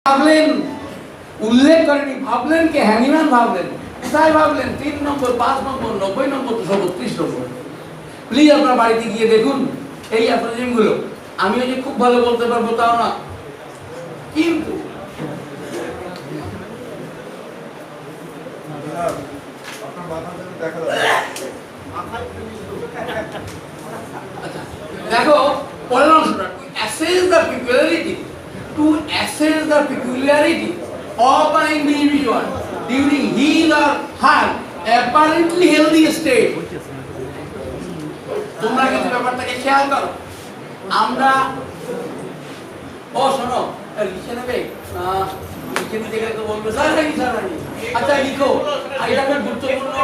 ভাবলেন উল্লেখ করেনি, ভাবলেন কে? হ্যানিম্যান ভাবলেন। কোথায় ভাবলেন? 3 নম্বর, 5 নম্বর, 90 নম্বর, 232 নম্বর। প্লিজ আপনার বাড়িতে গিয়ে দেখুন এই অ্যাফোরিজমগুলো। আমিও যে খুব ভালো বলতে পারবো তাও না, কিন্তু দেখো পরের অংশটা, to assess the peculiarity of an individual during his or her apparently healthy state. তোমরা কিন্তু ব্যাপারটাকে খেয়াল করো। আমরা শোনো, লিখে নেবে, লিখে নিতে গেলে তো বলবে স্যার হয়নি, স্যার হয়নি। আচ্ছা লিখো, এটা খুব গুরুত্বপূর্ণ।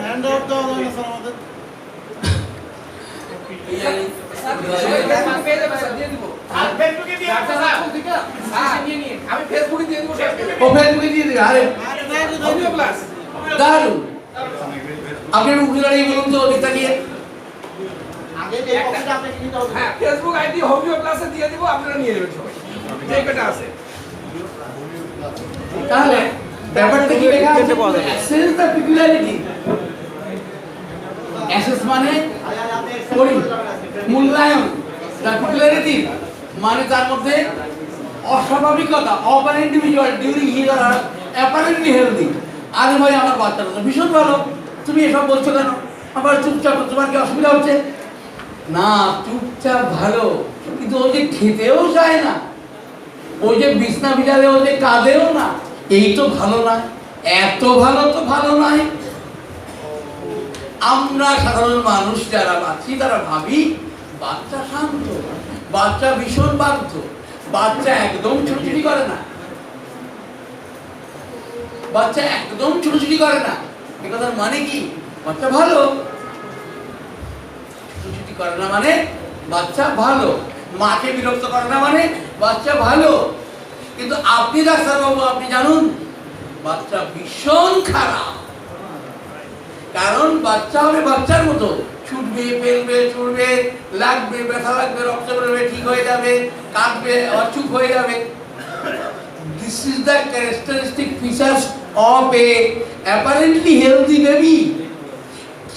হ্যান্ড আউট দেওয়া যাবে না স্যার আমাদের। আপনি উঠে দাঁড়িয়ে বলুন তো দিকটা গিয়ে ফেসবুক আইডি হোমিও ক্লাসে দিয়ে দিব, আপনারা নিয়ে নেবেন সবাই, যে কটা আছে। তাহলে ব্যাপারটা কি লেখা আছে? Assess the পিকুলারিটি। অ্যাসেস মানে মূল্যায়ন, দ্য পিকুলারিটি মানে তার মধ্যে অস্বাভাবিকতা, of an individual during his or her apparently healthy. আরে ভাই আমার বাচ্চাটা তো ভীষণ ভালো, তুমি এসব বলছো কেন? আবার চুপচাপ, তোমার কি অসুবিধা হচ্ছে? না, চুপচাপ ভালো, কিন্তু ও যে খেতেও চায় না, ওই যে বিছনা বিলালে ও যে কাঁদেও না, এই তো ভালো না। এত ভালো তো ভালো নয়। আমরা সাধারণ মানুষ যারা আছি তারা ভাবি বাচ্চা শান্ত, বাচ্চা ভীষণ বাধ্য, বাচ্চা একদম ছুটোছুটি করে না, বাচ্চা একদম ছুটোছুটি করে না। এ কথার মানে কি? বাচ্চা ভালো। ছুটোছুটি করে না মানে বাচ্চা ভালো, মাকে বিরক্ত করে না মানে বাচ্চা ভালো। কিন্তু আপনি ডাক্তারবাবু, আপনি জানুন বাচ্চা ভীষণ খারাপ। কারণ বাচ্চা হবে বাচ্চার মতো, ছুটবে, ফেলবে, চড়বে, লাগবে, ব্যথা লাগবে, রক্ত বেরোবে, ঠিক হয়ে যাবে, কাঁদবে, অচুপ হয়ে যাবে। This is the characteristic features of a apparently healthy baby.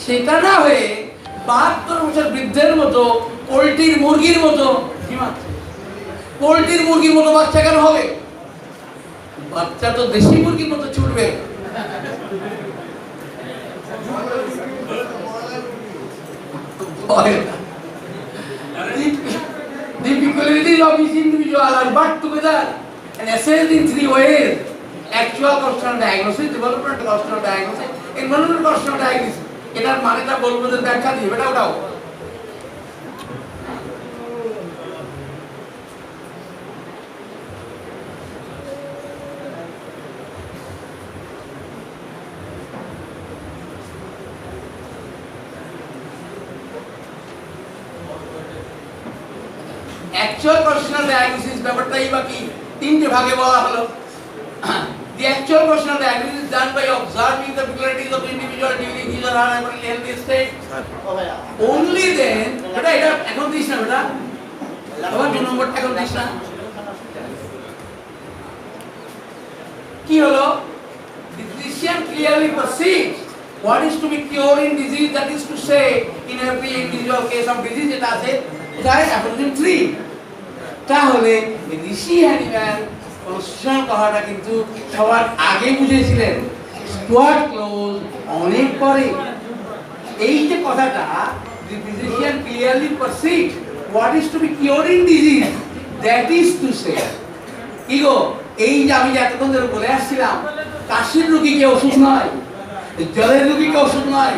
সেটা না হয়ে 72 বছর বৃদ্ধের মতো, পোল্ট্রির মুরগির মতো, পোল্ট্রির মুরগির মতো বাচ্চা কেন হবে? বাচ্চা তো দেশি মুরগির মতো ছুটবে। The peculiarities of each individual are brought together and assessed in 3 ways: actual constitutional diagnosis, development constitutional diagnosis, environmental constitutional diagnosis. এটার মানেটা বলবো, যে ব্যাখ্যা দিই, এটা ওটাও। Actual constitutional diagnosis ব্যাপারটাই বাকি 3টে ভাগে বলা হলো। The actual constitutional diagnosis is done by observing the peculiarities of the individual during his or her healthy state. Only then, এটা এখন দিস না বেটা, আবার 2 নম্বরটা এখন দিস না। কি হলো? The physician clearly perceives what is to be cured in disease, that is to say, in every individual case of disease যেটা আছে, তাই অ্যাফোরিজম 3। তাহলে ঋষি হ্যানিম্যান কনস্টিটিউশনাল কথাটা কিন্তু সবার আগে বুঝেছিলেন, স্টুয়ার্ট ক্লোজ অনেক পরে। এই যে কথাটা, the physician clearly perceives what is to be cured in disease, that is to say, কি গো, এই যে আমি এতক্ষণ ধরে বলে আসছিলাম, কাশির রোগীকে ওষুধ নয়, জলের রোগীকে ওষুধ নয়,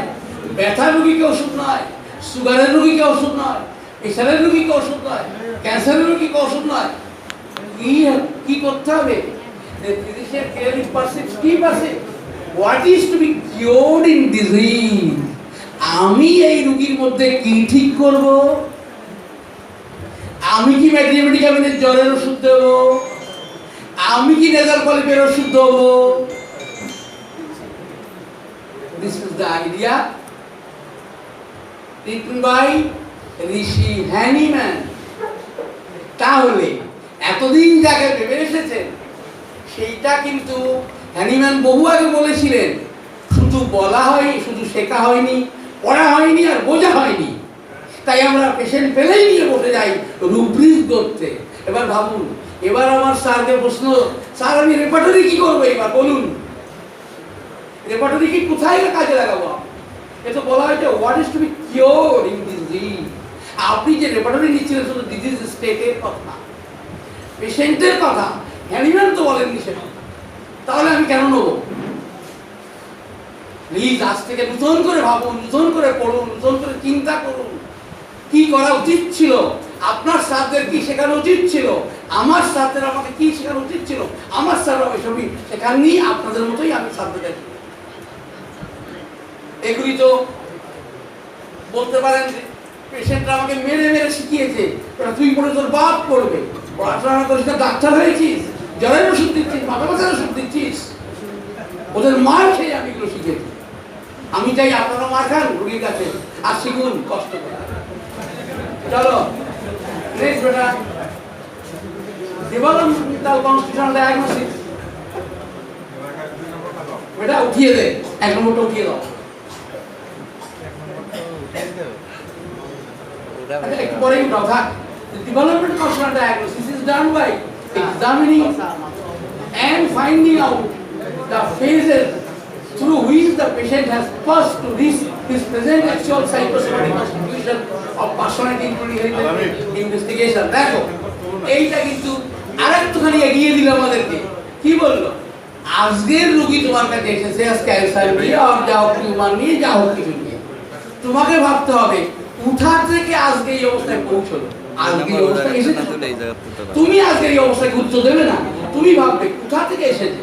ব্যথার রোগীকে ওষুধ নয়, সুগারের রোগীকে ওষুধ নয়, প্রেশারের রোগীকে ওষুধ নয়, ক্যান্সারের রোগীকে ওষুধ নয়, কি করতে হবে? The physician clearly perceives, কি perceives? What is to be cured in disease. আমি এই রোগীর মধ্যে কি ঠিক করব? আমি কি মেডিকেলের জ্বরের ওষুধ দেব? আমি কি নেজাল পলিপের ওষুধ দেব? This is the idea written by Rishi Hahnemann. তাহলে এতদিন যাকে ভেবে এসেছেন সেইটা কিন্তু হ্যানিম্যান বহু আগে বলেছিলেন, শুধু বলা হয়নি, শুধু শেখা হয়নি, পড়া হয়নি আর বোঝা হয়নি। তাই আমরা পেশেন্ট পেলেই নিয়ে বসে যাই রুব্রিক করতে। এবার ভাবুন, এবার আমার স্যারকে প্রশ্ন, স্যার আমি রেপার্টরি কি করবো এবার বলুন, রেপার্টরি কি কোথায় কাজে লাগাবো? এটা বলা হয়েছে what is to be cured in disease. আপনি যে রেপার্টরি নিচ্ছিলেন শুধু ডিজিজ স্টেটের কথা, পেশেন্টের কথা, হ্যানিম্যান তো বলেননি সেটা, তাহলে আমি কেন নেবো? প্লিজ আজ থেকে নতুন করে ভাবুন, নতুন করে পড়ুন, নতুন করে চিন্তা করুন কি করা উচিত ছিল, আপনার স্যারদের কি শেখানো উচিত ছিল, আমার স্যারদের আমাকে কি শেখানো উচিত ছিল। আমার স্যাররা ওইসবই শেখাননি, আপনাদের মতোই আমি স্যারদের। এগুলি তো বলতে পারেন পেশেন্টরা আমাকে মেরে মেরে শিখিয়েছে, তুই পড়ে তোর বাপ পড়বে, পড়াশোনা করিস না, ডাক্তার হয়েছিস, জ্বরের ওষুধ দিচ্ছিস, মাথা ব্যথার ওষুধ দিচ্ছিস। ওদের মার খেয়ে আমি এগুলো শিখেছি। আমি চাই আপনারা মার খান রোগীর কাছে আর শিখুন কষ্ট করে। চলো নেক্সট বেটা, ডেভেলপমেন্টাল কনস্টিটিউশনাল ডায়াগনোসিস। বেটা উঠিয়ে দে, এক নম্বরটা উঠিয়ে দাও। একটু পরেই উঠাও, থাক। Development constitutional diagnosis is done by examining and finding out the phases through which the patient has passed to reach his present actual psychosomatic constitution of personality including heritage investigation. দেখো এইটা কিন্তু আরেকটুখানি এগিয়ে দিল আমাদেরকে। কি বললো? আজকের রোগী তোমার কাছে এসেছে ক্যান্সার নিয়ে, আর যা হোক টিউমার নিয়ে, যা হোক কিছু নিয়ে, তোমাকে ভাবতে হবে কোথা থেকে আজকে এই অবস্থায় পৌঁছলো। আজকে এই অবস্থায় এসেছে, তুমি আজকের এই অবস্থায় গুরুত্ব দেবে না, তুমি ভাববে কোথা থেকে এসেছে,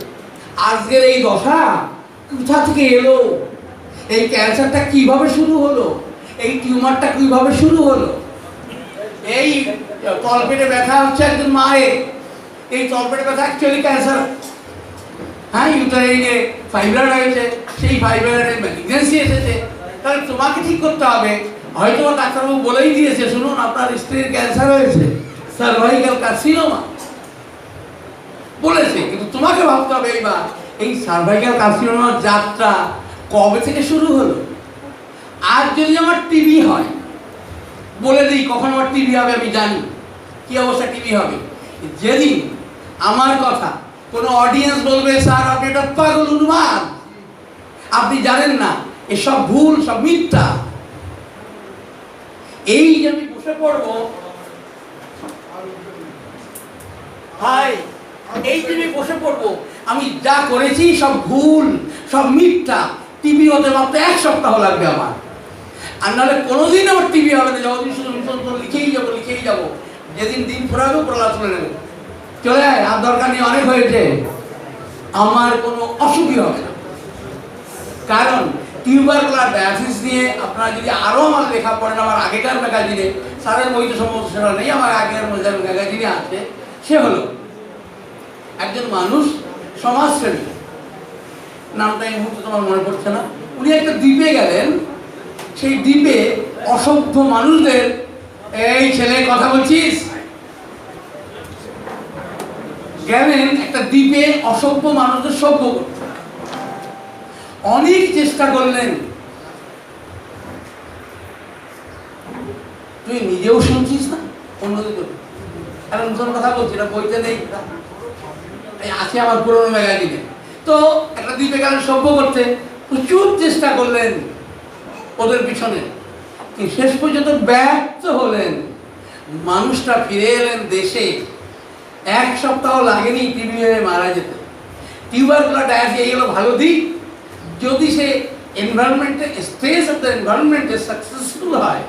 আজকের এই দশা কোথা থেকে এলো, এই ক্যান্সারটা কিভাবে শুরু হলো, এই টিউমারটা কিভাবে শুরু হলো। এই তলপেটে ব্যথা হচ্ছে একজন মায়ের, এই তলপেটে ব্যথা অ্যাকচুয়ালি ক্যান্সার। হ্যাঁ, ইউটারাইনে ফাইব্রয়েড হয়েছে, সেই ফাইব্রয়েডের ম্যালিগন্যান্সি এসেছে। তাহলে তোমাকে ঠিক করতে হবে, হয়তো ডাক্তারবাবু বলেই দিয়েছে, শুনুন আপনার স্ত্রীর ক্যান্সার হয়েছে, সার্ভাইকাল কার্সিনোমা বলেছে, কিন্তু তোমাকে ভাবতে হবে এইবার এই সার্ভাইকাল কার্সিনোমার যাত্রা কবে থেকে শুরু হলো। আর যদি আমার টিবি হয়, বলে দিই কখন আমার টিবি হবে আমি জানি, কি অবস্থা টিবি হবে। যেদিন আমার কথা কোনো অডিয়েন্স বলবে স্যার আপনি এটা পাগল উন্মাদ, আপনি জানেন না এসব ভুল, সব মিথ্যা, এই যে আমি বসে পড়বো, হাই এই যে আমি বসে পড়বো, আমি যা করেছি সব ভুল, সব মিথ্যা, টিভি হতে মাত্র 1 সপ্তাহ লাগবে আমার। আর নাহলে কোনোদিন আমার টিভি হবে না, যতদিন শুধু লিখেই যাবো, যেদিন দিন ফুরাবে পড়া তুলে নেবো, চলে আয়, আর দরকার নেই, অনেক হয়েছে, আমার কোনো অসুবিধা হবে না। কারণ টিউবারকুলার ডায়ালিসিস নিয়ে আপনারা যদি আরও আমার লেখা পড়েন, আমার আগেকার ম্যাগাজিনে, স্যারের বইতে সম্ভবত সেটা নেই, আমার আগের ম্যাগাজিনে আছে, সে হলো একজন মানুষ, সমাজসেবী, নামটা এই মুহূর্তে তোমার মনে পড়ছে না, উনি একটা দ্বীপে গেলেন, সেই দ্বীপে অসভ্য মানুষদের, এই ছেলে কথা বলছিস, গেলেন একটা দ্বীপে অসভ্য মানুষদের সভ্য করতে, অনেক চেষ্টা করলেন। তুই নিজেও শুনছিস না, অন্যদের এখন নতুন কথা বলছি, এটা বইতে নেই, আছে আমার পুরোনো ম্যাগাজিনে। তো একটা দ্বীপে গেলেন সভ্য করতে, প্রচুর চেষ্টা করলেন ওদের পিছনে, কিন্তু শেষ পর্যন্ত ব্যর্থ হলেন। মানুষটা ফিরে এলেন দেশে, 1 সপ্তাহ লাগেনি টিবি হয়ে মারা যেতে। টিউবারকুলার ডায়ালিসিস এই হলো ভালো দিক, যদি সে এনভায়রনমেন্টে, স্ট্রেস অফ দ্য এনভায়রনমেন্টে সাকসেসফুল হয়,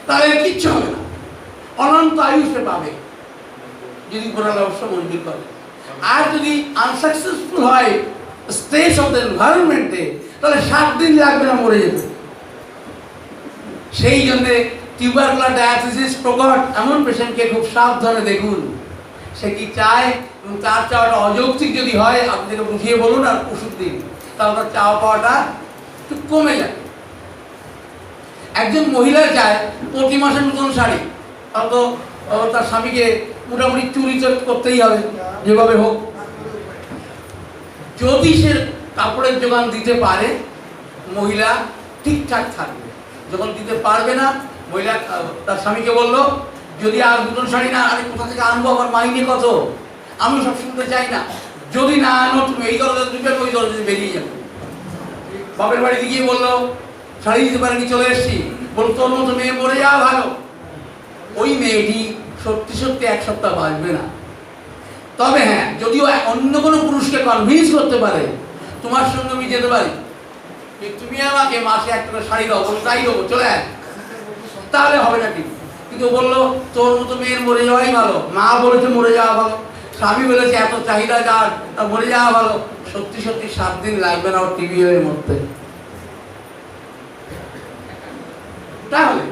তাহলে কিচ্ছু হবে না, অনন্ত আয়ুষে পাবে, যদি কোরআন অবশ্য মঞ্জুর করে। আর যদি আনসাকসেসফুল হয় স্ট্রেস অফ দ্য এনভায়রনমেন্টে, তাহলে 7 দিন লাগবে না মরে যেতে। সেই জন্যে টিউবারকুলার ডায়ালিসিস প্রকট এমন পেশেন্টকে খুব সাবধানে দেখুন, সে কি চায়, এবং তার চাওয়াটা অযৌক্তিক যদি হয় আপনি তাকে বুঝিয়ে বলুন আর ওষুধ দিন, তাহলে তার চাওয়া পাওয়াটা একটু কমে যায়। একজন মহিলা চায় প্রতি মাসে নতুন শাড়ি, হয়তো তার স্বামীকে মোটামুটি চুরি তো করতেই হবে যেভাবে হোক। যদি সে কাপড়ের যোগান দিতে পারে মহিলা ঠিকঠাক থাকবে, যখন দিতে পারবে না মহিলা তার স্বামীকে বললো যদি আর দুটো শাড়ি না, আরে কোথা থেকে আনবো, আমার মাইনে কত, আমি সব শুনতে চাই না, যদি না আনো তুমি এই দরজা ঢুকে ওই দরজা বেরিয়ে যাবে। বাপের বাড়িতে গিয়ে বললো শাড়ি দিতে পারেনি, চলে এসছি, বল তোর মতো মেয়ে মরে যাওয়া ভালো। ওই মেয়েটি সত্যি সত্যি এক সপ্তাহ বাঁচবে না। তবে হ্যাঁ, যদিও অন্য কোনো পুরুষকে কনভিন্স করতে পারে তোমার সঙ্গে আমি যেতে পারি, তুমি আমাকে মাসে একটা শাড়ি দাও, বলো তাই দেবো, চলে আয়, তাহলে হবে না ঠিক। কিন্তু বললো তোর মতো মেয়ের মরে যাওয়াই ভালো, মা বলেছে মরে যাওয়া ভালো, স্বামী বলেছে এত চাহিদা যার মরে যাওয়া ভালো, সত্যি সত্যি 7 দিন লাগবে না ওর টিভি এর মধ্যে। তাহলে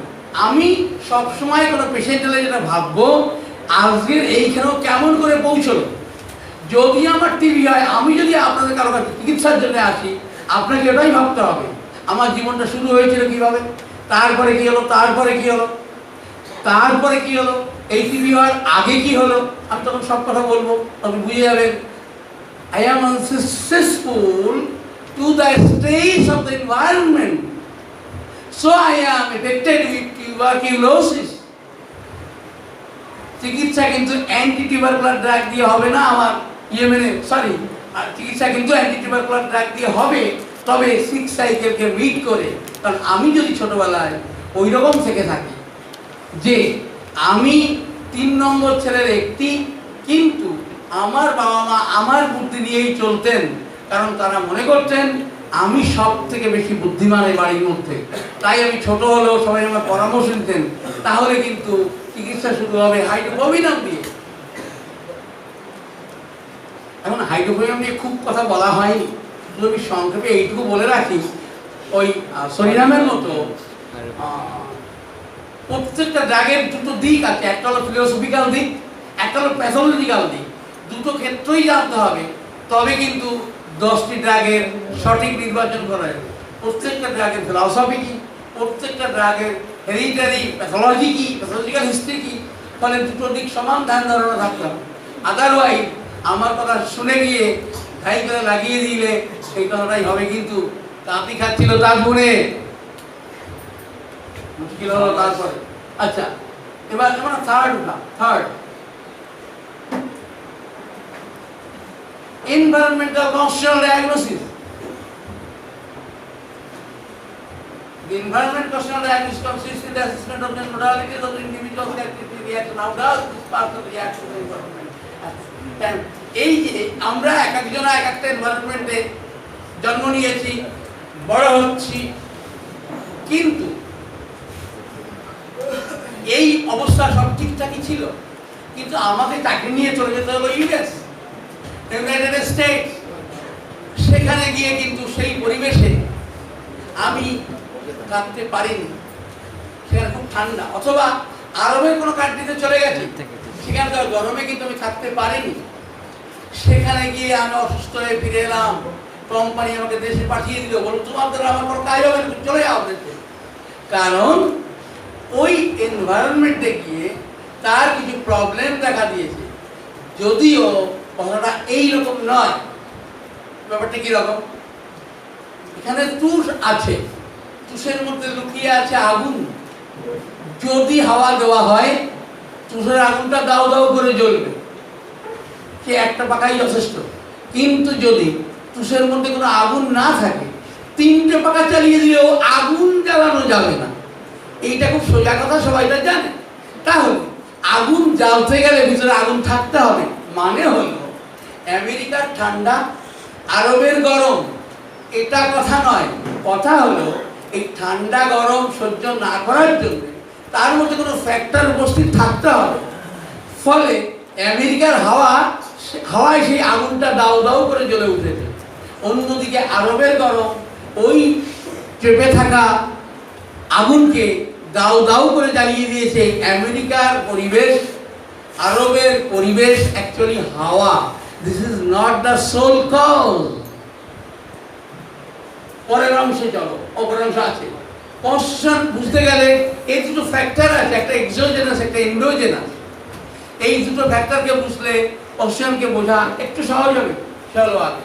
আমি সবসময় কোনো পেশেন্ট হলে যেটা ভাববো, আজকের এইখানেও কেমন করে পৌঁছলো। যদি আমার টিভি হয়, আমি যদি আপনাদের কারো কাছে চিকিৎসার জন্য আসি, আপনাকে এটাই ভাবতে হবে আমার জীবনটা শুরু হয়েছিল কিভাবে, তারপরে কি হলো, তারপরে কি হলো, তারপরে কি হলো, এই টিভি হওয়ার আগে কি হলো, আমি তখন সব কথা বলবো, আপনি বুঝে যাবেন। I am unsuccessful to the stage of the environment, so I am affected with tuberculosis. চিকিৎসা কিন্তু অ্যান্টি টিউবারকুলার ড্রাগ দিয়ে হবে না আমার চিকিৎসা কিন্তু অ্যান্টি টিউবারকুলার ড্রাগ দিয়ে হবে, তবে 6 সাইকেলকে মিট করে। কারণ আমি যদি ছোটবেলায় ওই রকম থেকে থাকি যে আমি 3 নম্বর ছেলের একটি, কিন্তু আমার বাবা মা আমার বুদ্ধি নিয়েই চলতেন, কারণ তারা মনে করতেন আমি সব থেকে বেশি বুদ্ধিমান এই বাড়ির মধ্যে, তাই আমি ছোট হলেও সবাই আমার পরামর্শ দিতেন, তাহলে কিন্তু চিকিৎসা শুরু হবে হাইড্রোফোবিনাম দিয়ে। এখন হাইড্রোফোবিনাম নিয়ে খুব কথা বলা হয়নি, শুধু আমি সংক্ষেপে এইটুকু বলে রাখি, ওই সরিনামের মতো প্রত্যেকটা ড্রাগের দুটো দিক আছে, একটা হলো ফিলোসফিক্যাল দিক, একটা হলো প্যাথোলজিক্যাল দিক, দুটো ক্ষেত্রেই জানতে হবে, তবে কিন্তু 10টি ড্রাগের সঠিক নির্বাচন করা যাবে। প্রত্যেকটা ড্রাগের ফিলসফি কি, প্রত্যেকটা ড্রাগের হেরিডিটারি প্যাথোলজি কি, প্যাথোলজিক্যাল হিস্ট্রি কি, ফলে দুটো দিক সমান ধ্যান ধারণা থাকতে হবে। আদারওয়াইজ আমার কথা শুনে গিয়ে ঘাই করে লাগিয়ে দিলে সেই কথাটাই হবে, কিন্তু কাঁতি খাচ্ছিল তার গুণে মুশকিল হলো তারপরে। আচ্ছা, এবার আমরা third environmental constitutional diagnosis. The environment constitutional diagnosis consists in the assessment of the modalities of the individual activity reaction. How does this person react to the environment? এই যে আমরা এক একজন এক একটা এনভায়রনমেন্টে জন্ম নিয়েছি, বড় হচ্ছি, কিন্তু এই অবস্থা সব ঠিকঠাকই ছিল, কিন্তু আমাকে চাকরি নিয়ে চলে যেতে হলো ইউএস, ইউনাইটেড স্টেটস। সেখানে গিয়ে কিন্তু সেই পরিবেশে আমি থাকতে পারিনি, সেখানে খুব ঠান্ডা, অথবা আরবের কোনো কান্ট্রিতে চলে গেছি, সেখানকার গরমে কিন্তু আমি থাকতে পারিনি। সেখানে গিয়ে আমি অসুস্থ হয়ে ফিরে এলাম, কোম্পানি আমাকে দেশে পাঠিয়ে দিল, বলল তোমাদের আমার কোনো কাজ হবে না, চলে যাও দেশে। কারণ ওই এনভায়রনমেন্টে গিয়ে তার কিছু প্রবলেম দেখা দিয়েছে, যদিও কথাটা এইরকম নয়। ব্যাপারটা কিরকম, এখানে তুষ আছে, তুষের মধ্যে লুকিয়ে আছে আগুন। যদি হাওয়া দেওয়া হয় তুষের আগুনটা দাও দাও করে জ্বলবে, সে একটা পাকাই যথেষ্ট। কিন্তু যদি তুষের মধ্যে কোনো আগুন না থাকে, 3টে পাকা চালিয়ে দিলেও আগুন জ্বালানো যাবে না। এইটা খুব সোজা কথা, সবাই এটা জানে। তাহলে আগুন জ্বালতে গেলে ভিতরে আগুন থাকতে হবে। মানে হলো আমেরিকার ঠান্ডা, আরবের গরম, এটা কথা নয়। কথা হলো এই ঠান্ডা গরম সহ্য না করার জন্য তার মধ্যে কোনো ফ্যাক্টর উপস্থিত থাকতে হবে। ফলে আমেরিকার হাওয়ায় সেই আগুনটা দাউ দাউ করে জ্বলে উঠেছে। অন্যদিকে আরবের গরম ওই চেপে থাকা আগুনকে দাউ দাউ করে জ্বালিয়ে দিয়েছে। আমেরিকার পরিবেশ, আরবের পরিবেশ অ্যাকচুয়ালি হাওয়া। This is not the sole cause. পরের অংশে চলো, অপর অংশ আছে। কনস্টিটিউশন বুঝতে গেলে এই দুটো ফ্যাক্টর আছে, একটা এক্সোজেনাস, একটা এন্ডোজেনাস। এই দুটো ফ্যাক্টরকে বুঝলে অক্সিজেনকে বোঝা একটু সহজ হবে। চলো আগে।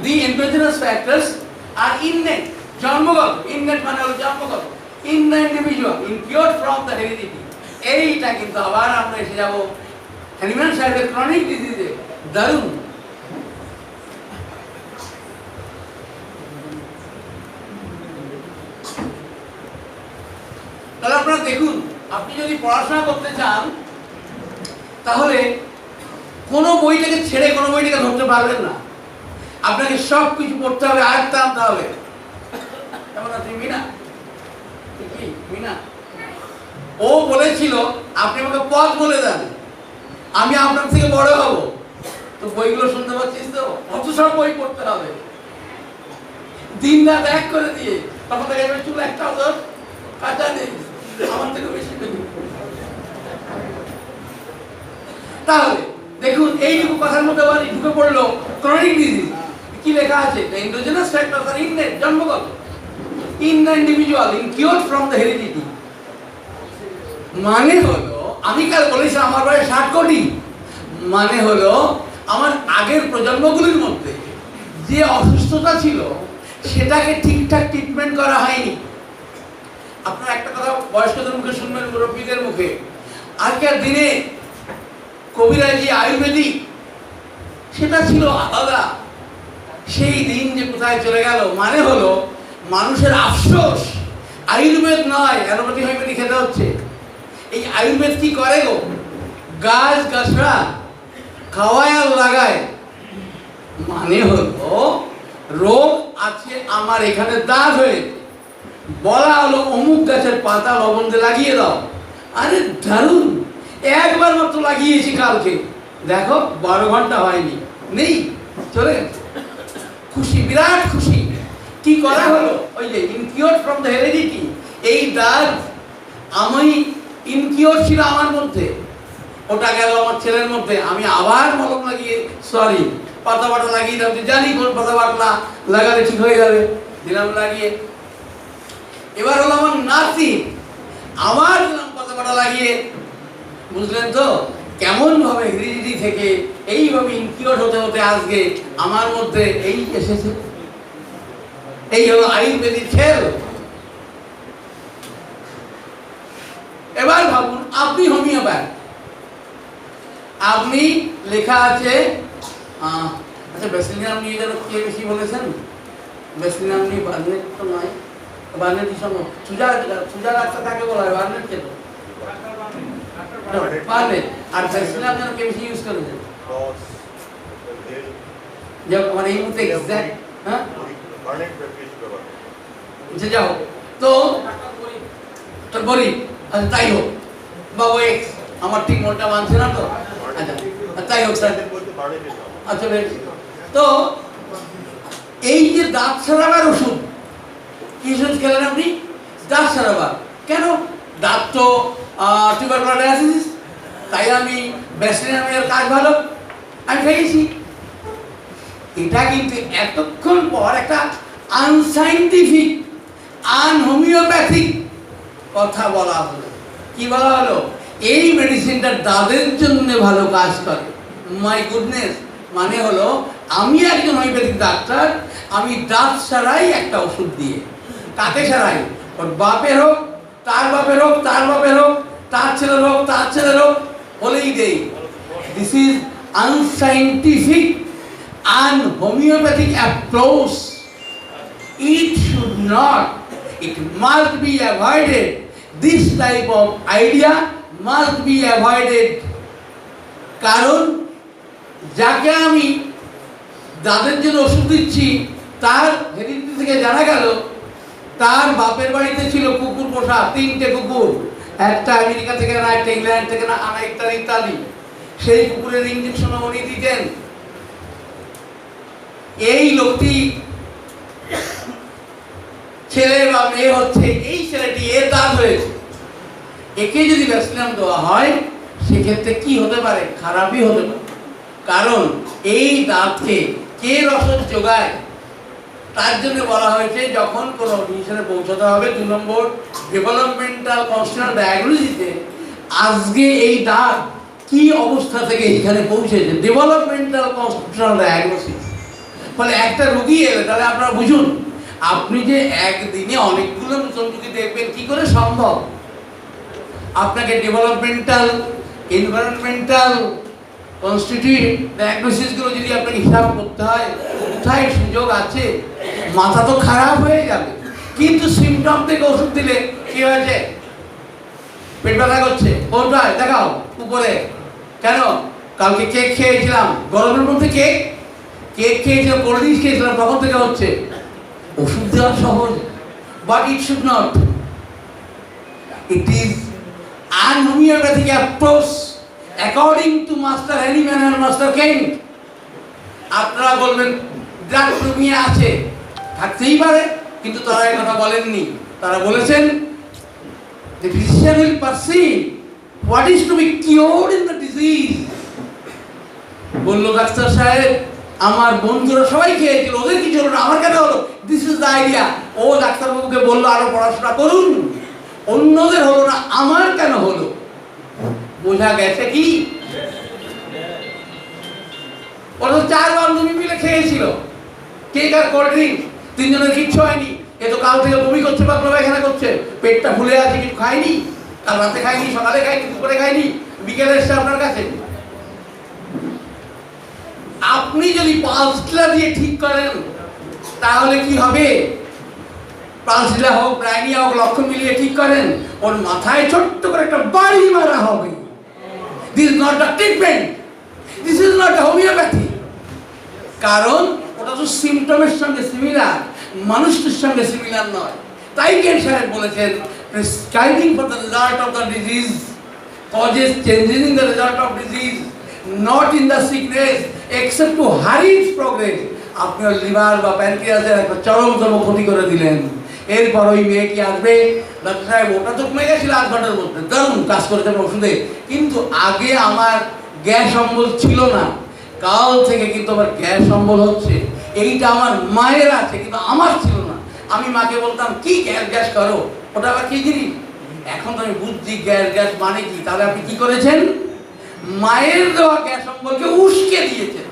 The endogenous factors are innate, জন্মগত। innate মানে হলো জন্মগত। in the individual, incurred from the heredity। এইটা কিন্তু আবার আমরা এসে যাব হ্যানিম্যান সাহেবের ক্রনিক ডিজিজে। দারুণ। তাহলে আপনারা দেখুন, আপনি যদি পড়াশোনা করতে চান তাহলে কোনো বইটাকে ছেড়ে কোনো বইটাকে ধরতে পারবেন না। আপনাকে সব কিছু পড়তে হবে, আয়ত্তে আনতে হবে। কেমন আছে মিনা? কি মিনা? ও বলেছিল আপনি আমাকে পথ বলে দেন, আমি আপনার থেকে বড় হব। তো বইগুলো শুনতে পাচ্ছিস তো? অত সব বই পড়তে হবে দিন রাত এক করে দিয়ে। তখন দেখা যাবে চুল একটা তোর কাঁচা নেই, আমার থেকে বেশি নেই। তাহলে দেখুন এইটুকু কথার মধ্যে আবার ঢুকে পড়লো ক্রনিক ডিজিজ। কি লেখা আছে? The endogenous factors are innate, জন্মগত, in the individual, incurred from the heredity। মানে হলো, আমি কাল বলেছি আমার বয়স 60 কোটি, মানে হলো আমার আগের প্রজন্মগুলির মধ্যে যে অসুস্থতা ছিল সেটাকে ঠিকঠাক ট্রিটমেন্ট করা হয়নি। আপনারা একটা কথা বয়স্কদের মুখে শুনবেন, মুরব্বীদের মুখে, আজকের দিনে কবিরাজি আয়ুর্বেদিক সেটা ছিল আলাদা। সেই দিন যে কোথায় চলে গেল। মানে হলো মানুষের আফসোস আয়ুর্বেদ নয়, অ্যালোপ্যাথি হোমিওপ্যাথি খেতে হচ্ছে। এই আয়ুর্বেদ কি করে গো? গাছ গাছরা খাওয়ায় আর লাগায়। মানে হলো রোগ আছে আমার এখানে, দাঁত হয়ে বলা হলো অমুক গাছের পাতা লবণ দিয়ে লাগিয়ে দাও। আরে দারুণ, একবার মাত্র লাগিয়েছি কালকে, দেখো 12 ঘন্টা হয়নি, নেই, চলে গেছে। খুশি, বিরাট খুশি। কি করা হলো? ওই যে ইনকিউরড ফ্রম দ্য হেরিডিটি। এই দাগ আমি ইনকিউরড ছিল আমার মধ্যে, ওটা গেল আমার ছেলের মধ্যে। আমি আবার মলম লাগিয়ে, সরি পাতা বাটা লাগিয়ে দিলাম, জানি কোন পাতা বাটলা লাগালে ঠিক হয়ে যাবে, দিলাম লাগিয়ে। এবার হলো আমার নাতি, আবার দিলাম পাতা বাটা লাগিয়ে। বুঝলেন তো কেমন ভাবে হেরিডিটি থেকে এইভাবে ইনকিউরড হতে হতে আজকে আমার মধ্যে এই এসেছে। এই হলো আয়ুর্বেদিক খেল। এবার ভাবুন আপনি হোমিওপ্যাথ, আপনি লেখা আছে আচ্ছা ব্যাসিলিনাম নিয়ে যেন কে বেশি বলেছেন? ব্যাসিলিনাম নিয়ে বার্নেট তো নয়, বার্নেটই শোনো, সুজা ডাক্তার তাকে বলা হয়, বার্নেট খেলো বার্নেট। আর ব্যাসিলিনাম যেন কে বেশি ইউজ করেছেন? মানে এই মুহূর্তে এক্সাক্ট, হ্যাঁ যাও তো বলি, আচ্ছা তাই হোক বাবু, এক্স আমার ঠিক মনটা মানছে না তো, আচ্ছা তাই হোক স্যার। আচ্ছা তো এই যে দাঁত সারাবার ওষুধ, কি ওষুধ খেলেন আপনি? দাঁত সারাবার। কেন? দাঁত তো টিউবারকুলোসিস, তাই আমি ব্যাসিলিনামের কাজ ভালো, আমি খেয়েছি। এটা কিন্তু এতক্ষণ পর একটা আনসাইন্টিফিক, আনহোমিওপ্যাথিক কথা বলা হলো। কি বলা হলো? এই মেডিসিনটা দাঁতের জন্য ভালো কাজ করে। মাই গুডনেস, মানে হলো আমি একজন হোমিওপ্যাথিক ডাক্তার, আমি দাঁত সারাই একটা ওষুধ দিয়ে। কাকে সারাই? ওর বাপের হোক, তার বাপের হোক, তার বাপের হোক, তার ছেলের হোক, তার ছেলের হোক, বলেই দেই। This is unscientific, unhomeopathic approach. It should not, it must be avoided. This type of idea must be avoided. কারণ যাকে আমি দাঁতের জন্য ওষুধ দিচ্ছি তার হেরিডিটি থেকে জানা গেল তার বাপের বাড়িতে ছিল কুকুর পোষা, 3টে কুকুর, একটা আমেরিকা থেকে না, একটা ইংল্যান্ড থেকে না, আনা ইত্যাদি ইত্যাদি। সেই কুকুরের ইঞ্জেকশন উনি দিতেন। এই লোকটি ছেলে বা মেয়ে হচ্ছে, এই ছেলেটি এর দাঁত হয়েছে, একে যদি ব্যাসিলিনাম দেওয়া হয় সেক্ষেত্রে কি হতে পারে? খারাপই হতে পারে। কারণ এই দাঁতকে কে রসদ যোগায়? তার জন্য বলা হয়েছে যখন কোনো ডিসিশনে পৌঁছাতে হবে 2 নম্বর ডেভেলপমেন্টাল কনস্টিটিউশনাল ডায়াগনোসিসে আজকে এই দাগ কি অবস্থা থেকে এখানে পৌঁছেছে ডেভেলপমেন্টাল কনস্টিটিউশনাল ডায়াগনোসিস। ফলে একটা রোগী এলে তাহলে আপনারা বুঝুন আপনি যে একদিনে অনেকগুলো নতুন রোগী দেখবেন কি করে সম্ভব। আপনাকে ডেভেলপমেন্টাল এনভায়রনমেন্টাল কনস্টিটিউট ডায়াগনোসিসগুলো যদি আপনাকে হিসাব করতে হয় কোথায় সুযোগ আছে, মাথা তো খারাপ হয়ে যাবে। কিন্তু সিমটম থেকে ওষুধ দিলে কি হয়েছে, পেট ব্যথা করছে, কোথায় দেখাও উপরে, কেন কালকে কেক খেয়েছিলাম, গরমের মধ্যে কেক খেয়েছিলাম, কোল্ড ড্রিঙ্কস খেয়েছিলাম, তখন থেকে হচ্ছে। ওষুধ দেওয়া সহজ, but it should not. It is an homeopathic approach according to Master Hahnemann and Master Kent. আপনারা বলবেন ড্রাগ প্রমিয়া আছে, থাকতেই পারে, কিন্তু তারা এই কথা বলেননি। তারা বলেছেন the physician will perceive what is to be cured in the disease. বলল ডাক্তার সাহেব আমার বন্ধুরা সবাই খেয়েছিল, ওদের কিছু হলো না, আমার কেন হলো, দিস ইজ দ্য আইডিয়া। ও ডাক্তারবাবুকে বললো আরো পড়াশোনা করুন, অন্যদের হলো না, আমার কেন হলো। বোঝা গেছে কি? ওরা 4 বান্ধবী মিলে খেয়েছিল কেক আর কোল্ড ড্রিঙ্ক, 3 জনের কিচ্ছু হয়নি। এ তো কাল থেকে বমি করছে, পাতলা পায়খানা করছে, পেটটা ফুলে আছে, কিছু খায়নি, কাল রাতে খায়নি, সকালে খায়নি, দুপুরে খায়নি, বিকেলে এসছে আপনার কাছে। আপনি যদি পালসটা দিয়ে ঠিক করেন তাহলে কি হবে? পালসিলা হোক, ব্রাইনিয়া হোক, লক্ষ্য মিলিয়ে ঠিক করেন, ওর মাথায় ছোট্ট করে একটা বাড়ি মারা হবে। This is not a treatment, this is not a homeopathy. কারণ ওটা তো সিমটমের সঙ্গে সিমিলার, মানুষটির সঙ্গে সিমিলার নয়। তাই কেন সাহেব বলেছেন prescribing for the result of the disease causes changes in the result of disease, not in the sickness, except to hurry its progress. আপনার লিভার বা প্যানক্রিয়াসের একটা চরমতম ক্ষতি করে দিলেন। এরপর ওই মেয়ে কি আসবে, ডাক্তার সাহেব ওটা তো কমে গেছিল 8 ঘন্টার মধ্যে, দারুণ কাজ করেছে ওষুধে, কিন্তু আগে আমার গ্যাস অম্বল ছিল না, কাল থেকে কিন্তু আমার গ্যাস অম্বল হচ্ছে। এইটা আমার মায়ের আছে কিন্তু আমার ছিল না। আমি মাকে বলতাম কি গ্যাস করো, ওটা আবার কি জিনিস। এখন তো আমি বুঝছি গ্যাস মানে কি। তাহলে আপনি কি করেছেন, মায়ের দেওয়া গ্যাস অম্বলকে উস্কে দিয়েছেন,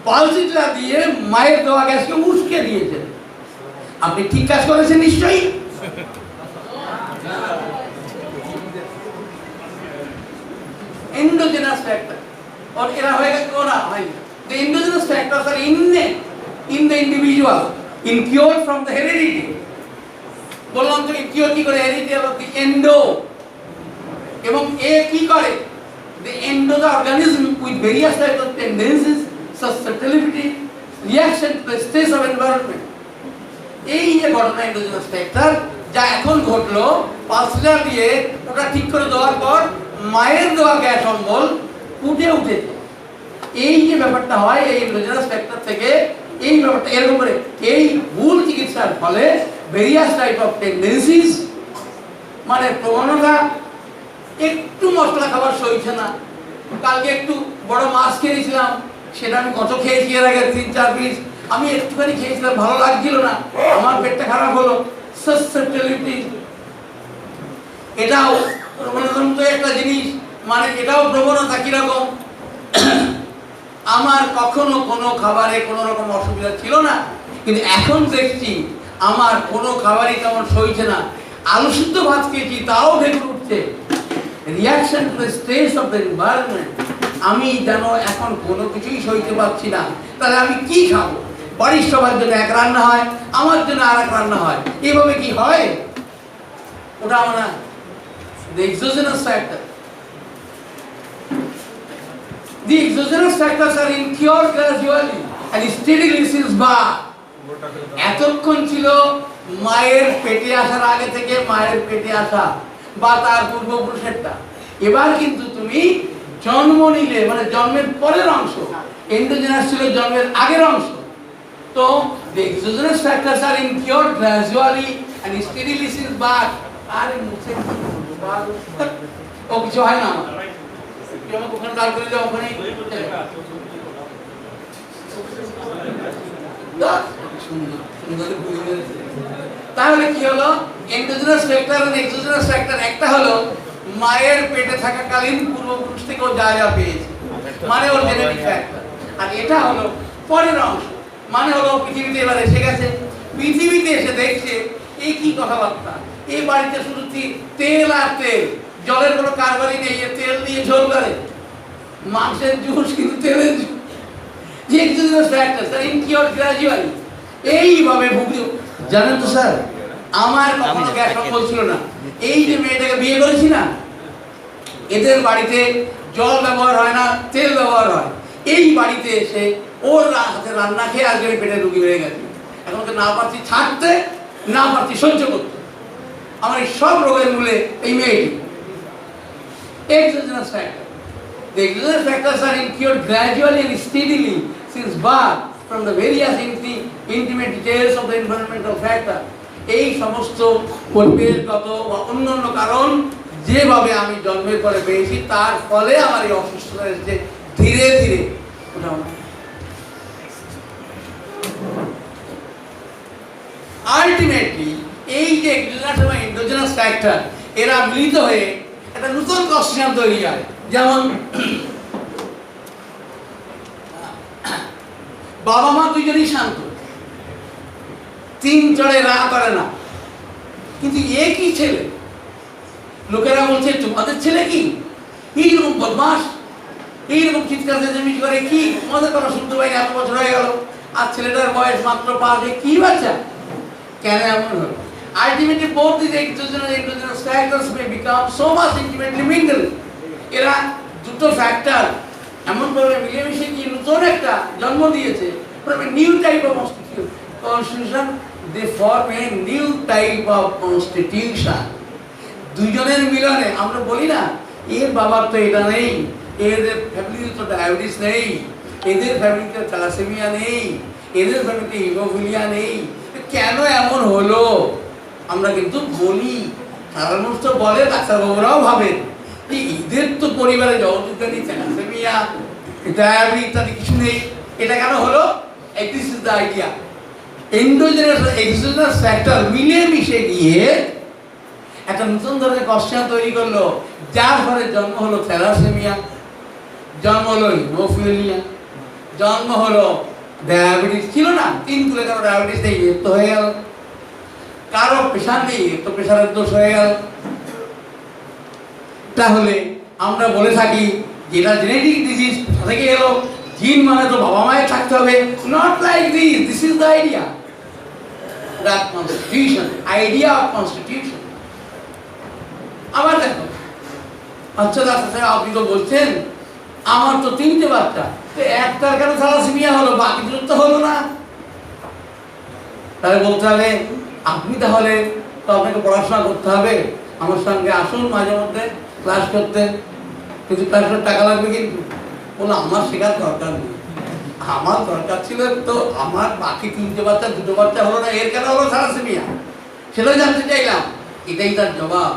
পালসিটা দিয়ে মায়ের দেওয়া গ্যাসকে উস্কে দিয়েছেন। আপনি ঠিক কাজ করেছেন নিশ্চয়ই। endogenous factor or এরা হয়ে গেছে ওরা হয়নি। The endogenous factors are innate in the individual, incurred from the heredity. বললাম তো কিওর কি করে, হেরিডিটি অফ দি এন্ডো। এবং এ কি করে, the endo the organism with various types of tendencies, susceptibility, reaction to the stress of environment. এই যে ঘটনা এন্ডোজেনাস ফ্যাক্টর যা এখন ঘটলো, পালসিটা দিয়ে ওটা ঠিক করে দেওয়ার পর মায়ের দেওয়া গ্যাস অম্বল ফুটে উঠেছে। এই যে ব্যাপারটা হয় এই এন্ডোজেনাস ফ্যাক্টর থেকে, এই ব্যাপারটা এরকম করে এই ভুল চিকিৎসার ফলে ভেরিয়াস টাইপ অফ টেন্ডেন্সিস, মানে প্রবণতা, একটু মশলা খাবার সইছে না, কালকে একটু বড় মাছ খেয়েছিলাম, সেটা আমি কত খেয়েছি এর আগে 3-4 পিস, আমি একটুখানি খেয়েছিলাম ভালো লাগছিল না, আমার পেটটা খারাপ হলো, সাসসেপ্টিবিলিটি। এটাও প্রবণতার মতো একটা জিনিস, মানে এটাও প্রবণতা কিরকম, আমার কখনো কোনো খাবারে কোনো রকম অসুবিধা ছিল না, কিন্তু এখন দেখছি আমার কোনো খাবারই তেমন সইছে না, আলু সিদ্ধ ভাত খেয়েছি তাও ঢেকুর উঠছে। Reaction to the stress of the environment. আমি যেন এখন কোনো কিছুই সইতে পারছি না, তাহলে আমি কি খাবো? বাড়ির সবার জন্য এক রান্না হয়, আমার জন্য আর এক রান্না হয়, এভাবে কি হয়? ওটা আমরা the exogenous factor. The exogenous factors are incurred gradually and steadily since birth. এতক্ষণ ছিল মায়ের পেটে আসার আগে থেকে, মায়ের পেটে আসা বা তার পূর্বপুরুষেরটা। এবার কিন্তু তুমি জন্ম নিলে, মানে জন্মের পরের অংশ, এন্ডোজেনাস ছিল জন্মের আগের অংশ। তো the exogenous factors are incurred gradually and steadily since birth. আরে মুছে ও কিছু হয় না, আমার ওখানে দাঁড় করে যাও, ওখানে সুন্দর তাহলে কি হলো, এন্ডোজেনাস ফ্যাক্টর আর এক্সোজেনাস ফ্যাক্টর। একটা হলো মায়ের পেটে থাকাকালীন পূর্বপুরুষ থেকে ও যা যা পেয়েছে, মানে ওর জেনেটিক ফ্যাক্টর। আর এটা হলো পরের অংশ, মানে হলো পৃথিবীতে এবার এসে গেছে। পৃথিবীতে এসে দেখছে এই কি কথাবার্তা, এই বাড়িতে শুধু তেল আর তেল, জলের কোনো কারবারই নেই, তেল দিয়ে ঝোল করে, মাংসের জুস কিন্তু তেলের জুস। যে এক্সোজেনাস ফ্যাক্টর স্যার ইনকিউর গ্র্যাজুয়ালি এইভাবে ভুগিও। জানেন তো স্যার, আমার কখনো গ্যাস অম্বল ছিল না। এই যে মেয়েটাকে বিয়ে করেছি না, এদের বাড়িতে জল ব্যবহার হয় না, তেল ব্যবহার হয়। এই বাড়িতে এসে ওর হাতে রান্না খেয়ে আজকে পেটে রুগী হয়ে গেছে। এখন তো না পারছি ছাড়তে, না পারছি সহ্য করতে। আমার এই সব রোগের মূলে এই মেয়েটি exogenous factor. The exogenous factors are incurred gradually and steadily since birth from the various intimate details of the environmental factor. এই সমস্ত পরিবেশগত বা অন্যান্য কারণ যেভাবে আমি জন্মের পরে পেয়েছি, তার ফলে আমার এই অসুস্থতা এসেছে ধীরে ধীরে। আলটিমেটলি এই যে এক্সোজেনাস এবং এন্ডোজেনাস ফ্যাক্টর এরা মিলিত হয়ে একটা নতুন কনস্টিটিউশন তৈরি হয়। যেমন বাবা মা দুইজনই শান্ত, তিন চড়ে রাগ করে না, কিন্তু একই ছেলে। লোকেরা বলছে তোমাদের ছেলে কি এইরকম বদমাস, এইরকম চিৎকার চেঁচামেচি করে, কি তোমাদের কথা শুনতে পাই, এত বছর হয়ে গেল, আর ছেলেটার বয়স মাত্র 5, কি বাচ্চা, কেন এমন হলো? Ultimately, both these exogenous and endogenous factors may become so much intimately mingled. এরা দুটো ফ্যাক্টর এমন ভাবে মিলেমিশে কি নতুন একটা জন্ম দিয়েছে, from a new type of constitution, they form a new type of constitution. দুইজনের মিলনে আমরা বলি না এর বাবার তো এটা নেই, এদের ফ্যামিলিতে তো ডায়াবেটিস নেই, এদের ফ্যামিলিতে থ্যালাসেমিয়া নেই, এদের ফ্যামিলিতে হিমোফিলিয়া নেই, কেন এমন হলো? আমরা কিন্তু বলি, সাধারণ মানুষ তো বলে, ডাক্তারবাবুরাও ভাবেন এদের তো পরিবারে জগৎবিজ্ঞানী থ্যালাসেমিয়া ডায়াবেটিস ইত্যাদি কিছু নেই, এটা কেন হলো? This is the idea. Endogenous exogenous factor মিলে মিশে গিয়ে একটা নতুন ধরনের কনস্টিটিউশন তৈরি করলো, যার ফলে জন্ম হলো থ্যালাসেমিয়া, জন্ম হলো হিমোফিলিয়া, জন্ম হলো ডায়াবেটিস। ছিল না, 3 কুলে কারো ডায়াবেটিস নেই, এর তো হয়ে গেল। কারো প্রেশার নেই, তো প্রেশারের দোষ হয়ে গেল। তাহলে আমরা বলে থাকি যেটা জেনেটিক ডিজিজ থেকে এলো, জিন মানে তো বাবা মায়ের থাকতে হবে, not like this. This is the idea, that constitution, idea of constitution. আবার দেখো, আচ্ছা ডাক্তার সাহেব আপনি তো বলছেন আমার তো 3টে বাচ্চা, তো একটার কেন থ্যালাসেমিয়া হলো, বাকি দুটো তো হলো না? তাহলে বলতে হবে আপনি তাহলে তো আপনাকে পড়াশোনা করতে হবে, আমার সঙ্গে আসুন মাঝে মধ্যে ক্লাস করতে, কিন্তু ক্লাসের টাকা লাগবে। কিন্তু বললো আমার শেখার দরকার নেই, আমার দরকার ছিল তো আমার বাকি 3টে বাচ্চা 2টো বাচ্চা হলো না, এর কেন হলো থ্যালাসেমিয়া? সেটাই জানতে চাইলাম। এটাই তার জবাব,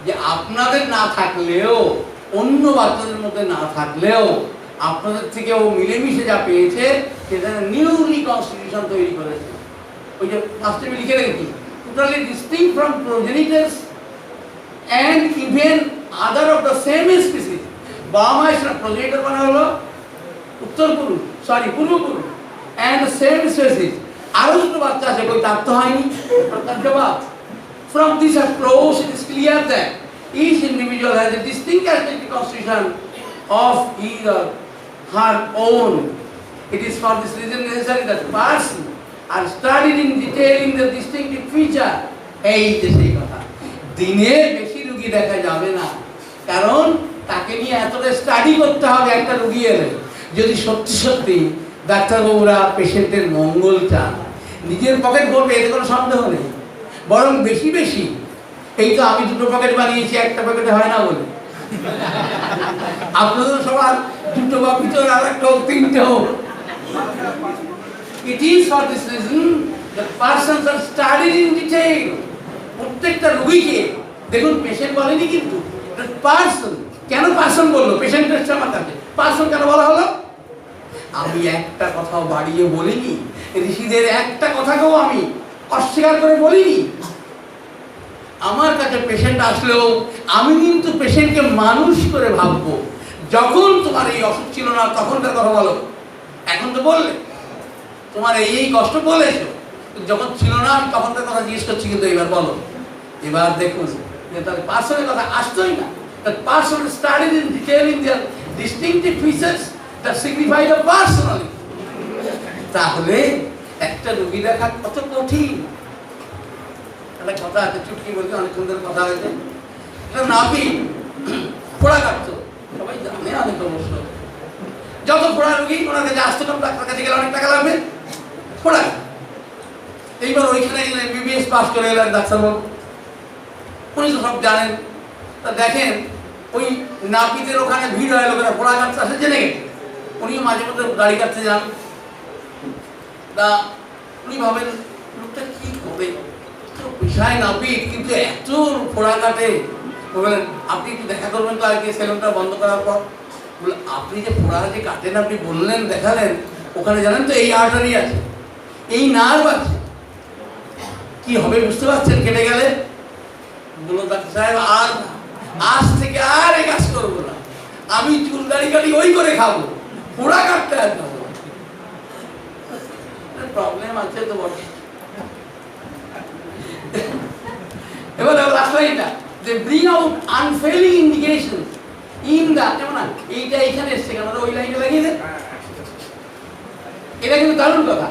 যে আপনাদের না থাকলেও, অন্য বাচ্চাদের মধ্যে না থাকলেও, আপনাদের থেকে ও মিলেমিশে যা পেয়েছে সেটা নিউলি কনস্টিটিউশন তৈরি করেছে। ওই যে ফার্স্টে আমি লিখে রেখেছি, totally distinct from progenitors and even other of the same species. বাবা মায়ের প্রোজেনিটার মানে হলো পূর্বপুরুষ, অ্যান্ড সেম স্পিসিস। আরো দুটো বাচ্চা আছে, কই তার তো হয়নি? তার জবাব, from this approach it is clear that each individual has a distinct characteristic constitution of his or her own. It is for this reason necessary that person are studied in detail in the distinctive feature. এই যে সেই কথা, দিনে বেশি রোগী দেখা যাবে না, কারণ তাকে নিয়ে এতটা স্টাডি করতে হবে একটা রোগী এলে। যদি সত্যি সত্যি ডাক্তারবাবুরা পেশেন্টের মঙ্গল চান, নিজের পকেট ভরবে এতে কোনো সন্দেহ নেই, বরং বেশি বেশি। এই তো আমি 2টো পকেট বানিয়েছি, একটা পকেটে হয় না বলে, আপনাদের সবার 2টো বা ভিতরে আর একটা হোক, 3টে হোক। It is for this reason that persons are studied in detail. প্রত্যেকটা রোগীকে দেখুন, পেশেন্ট বলেনি কিন্তু, পার্সন। কেন পার্সন বললো? পেশেন্টের আমার কাছে পার্সন কেন বলা হলো? আমি একটা কথাও বাড়িয়ে বলিনি, ঋষিদের একটা কথাকেও আমি অস্বীকার করে বলিনি। আমার কাছে পেশেন্ট আসলেও আমি কিন্তু পেশেন্টকে মানুষ করে ভাববো। যখন তোমার এই অসুখ ছিল না তখনকার কথা বলো, এখন তো বললে তোমার এই কষ্ট বলেছো, যখন ছিল না আমি তখনকার কথা জিজ্ঞেস করছি, কিন্তু এবার বলো। এবার দেখুন যে তার পার্সনের কথা আসতোই না। That person studied in detail in their distinctive features that signify the personality. তাহলে একটা রোগী দেখা কত কঠিন। একটা কথা আছে, চুটকি বলতে অনেক সুন্দর কথা হয়েছে। একটা নাপি ফোড়া কাটতো, সবাই জানে অনেক অবশ্য। যত ফোড়া রোগী ওনার কাছে আসতো না, ডাক্তার কাছে গেলে অনেক টাকা লাগবে, ফোড়া। এইবার ওইখানে গেলে MBBS পাস করে এলেন ডাক্তারবাবু, উনি তো সব জানেন। তা দেখেন ওই নাপিতের ওখানে ভিড় হয়, লোকেরা ফোড়া কাটতে আসে, জেনে গেছে। উনিও মাঝে মধ্যে গাড়ি কাটতে যান। তা উনি ভাবেন লোকটা কি করে, পেশায় নাপিত কিন্তু এত ফোড়া কাটে। বললেন আপনি একটু দেখা করবেন তো আগে সেলুনটা বন্ধ করার পর। বলে আপনি যে ফোড়া যে কাটেন আপনি বললেন, দেখালেন, ওখানে জানেন তো এই আর্টারি আছে, এই নার্ভ আছে, কি হবে বুঝতে পারছেন কেটে গেলে? বললো ডাক্তার সাহেব আর আজ থেকে আর এই কাজ করবো না, আমি চুল দাড়ি কাটি ওই করে খাবো, ফোড়া কাটতে আর খাবো। প্রবলেম আছে তো বটে। এবার লাস্ট লাইনটা, they bring out unfailing indications in the, কেমন না এইটা এখানে এসছে কেন, ওই লাইনে লাগিয়ে দেন। এটা কিন্তু দারুণ কথা।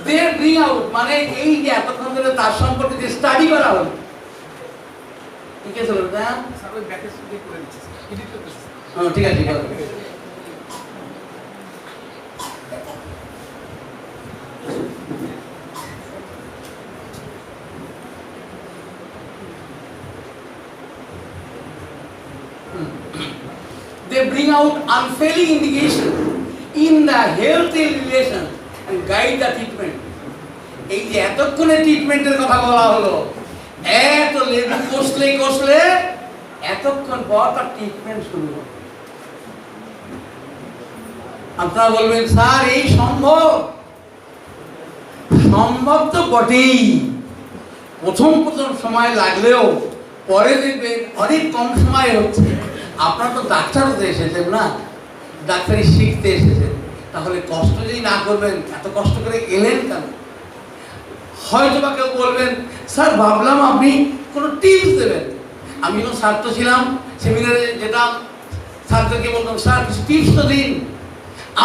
they bring out মানে এই যে এতক্ষণ ধরে তার সম্পর্কে যে স্টাডি করা হলো, ঠিক আছে না? স্যার ওই ব্যাকে স্টুডিও করে দিচ্ছি, এডিট করতেছি। হ্যাঁ ঠিক আছে, ঠিক আছে। They bring out unfailing indication in the healthy relation and guide the treatment. এই যে এতক্ষণে ট্রিটমেন্টের কথা বলা হলো, এত লেবু কষলে এতক্ষণ পর তার ট্রিটমেন্ট শুরু হবে। আপনারা বলবেন স্যার এই সম্ভব? সম্ভব তো বটেই, প্রথম সময় লাগলেও পরে দেখবেন অনেক কম সময় হচ্ছে। আপনারা তো ডাক্তার হতে এসেছেন না, ডাক্তারি শিখতে এসেছেন, তাহলে কষ্ট যদি না করবেন, এত কষ্ট করে এলেন কেন? হয়তো বা কেউ বলবেন স্যার ভাবলাম আপনি কোনো টিপস দেবেন। আমিও ছাত্র ছিলাম, সেমিনারে যেতাম, ছাত্রকে বলতাম স্যার কিছু টিপস তো দিন।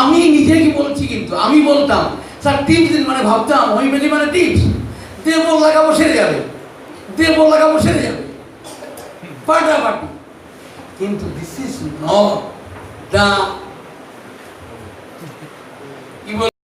আমি নিজে কি বলছি, কিন্তু আমি বলতাম স্যার টিপস দিন, মানে ভাবতাম হোমিওপ্যাথি মানে টিপস, দেব লাগাবো সেরে যাবে, দেব লাগাবো সেরে যাবে, ফাটাফাটি। কিন্তু দিস ইজ নট দ্য